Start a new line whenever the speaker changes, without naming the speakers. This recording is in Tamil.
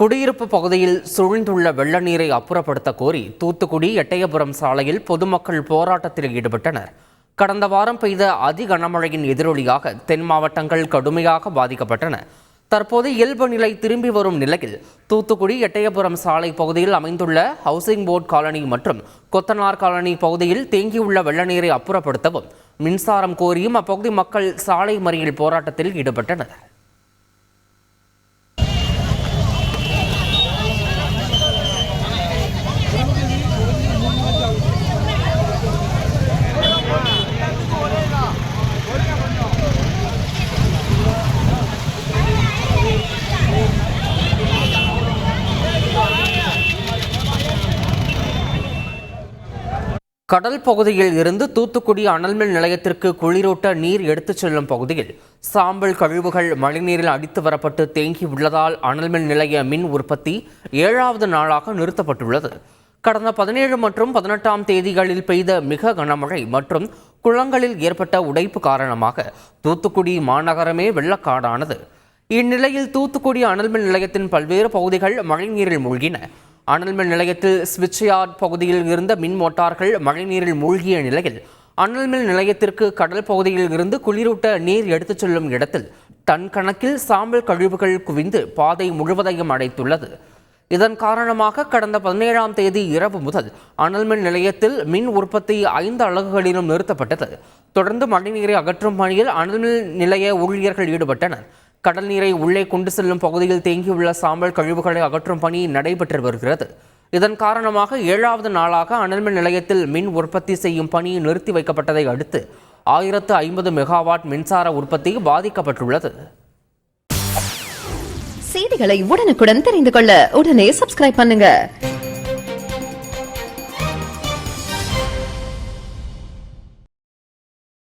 குடியிருப்பு பகுதியில் சூழ்ந்துள்ள வெள்ள நீரை அப்புறப்படுத்த கோரி தூத்துக்குடி எட்டயபுரம் சாலையில் பொதுமக்கள் போராட்டத்தில் ஈடுபட்டனர். கடந்த வாரம் பெய்த அதி கனமழையின் எதிரொலியாக தென் மாவட்டங்கள் கடுமையாக பாதிக்கப்பட்டன. தற்போது இயல்பு நிலை திரும்பி வரும் நிலையில் தூத்துக்குடி எட்டயபுரம் சாலை பகுதியில் அமைந்துள்ள ஹவுசிங் போர்டு காலனி மற்றும் கொத்தனார் காலனி பகுதியில் தேங்கியுள்ள வெள்ள நீரை அப்புறப்படுத்தவும் மின்சாரம் கோரியும் அப்பகுதி மக்கள் சாலை மறியல் போராட்டத்தில் ஈடுபட்டனர். கடல் பகுதியில் இருந்து தூத்துக்குடி அனல்மின் நிலையத்திற்கு குளிரூட்ட நீர் எடுத்துச் செல்லும் பகுதியில் சாம்பல் கழிவுகள் மழைநீரில் அடித்து வரப்பட்டு தேங்கி உள்ளதால் அனல்மின் நிலைய மின் உற்பத்தி 7வது நாளாக நிறுத்தப்பட்டுள்ளது. கடந்த 17 மற்றும் 18ஆம் தேதிகளில் பெய்த மிக கனமழை மற்றும் குளங்களில் ஏற்பட்ட உடைப்பு காரணமாக தூத்துக்குடி மாநகரமே வெள்ளக்காடானது. இந்நிலையில் தூத்துக்குடி அனல்மின் நிலையத்தின் பல்வேறு பகுதிகள் மழைநீரில் மூழ்கின. அனல்மின் நிலையத்தில் ஸ்விட்ச் யார்ட் பகுதியில் இருந்த மின் மோட்டார்கள் மழைநீரில் மூழ்கிய நிலையில் அனல்மின் நிலையத்திற்கு கடல் பகுதியில் இருந்து குளிரூட்ட நீர் எடுத்துச் செல்லும் இடத்தில் டன் கணக்கில் சாம்பல் கழிவுகள் குவிந்து பாதை முழுவதையும் அடைத்துள்ளது. இதன் காரணமாக கடந்த 17ஆம் தேதி இரவு முதல் அனல்மின் நிலையத்தில் மின் உற்பத்தி 5 அலகுகளிலும் நிறுத்தப்பட்டது. தொடர்ந்து மழைநீரை அகற்றும் பணியில் அனல்மின் நிலைய ஊழியர்கள் ஈடுபட்டனர். கடல் நீரை உள்ளே கொண்டு செல்லும் பகுதியில் தேங்கியுள்ள சாம்பல் கழிவுகளை அகற்றும் பணி நடைபெற்று வருகிறது. இதன் காரணமாக 7வது நாளாக அனல்மின் நிலையத்தில் மின் உற்பத்தி செய்யும் பணி நிறுத்தி வைக்கப்பட்டதை அடுத்து 1050 மெகாவாட் மின்சார உற்பத்தி பாதிக்கப்பட்டுள்ளது.
செய்திகளை உடனுக்குடன் தெரிந்து கொள்ள உடனே சப்ஸ்கிரைப் பண்ணுங்க.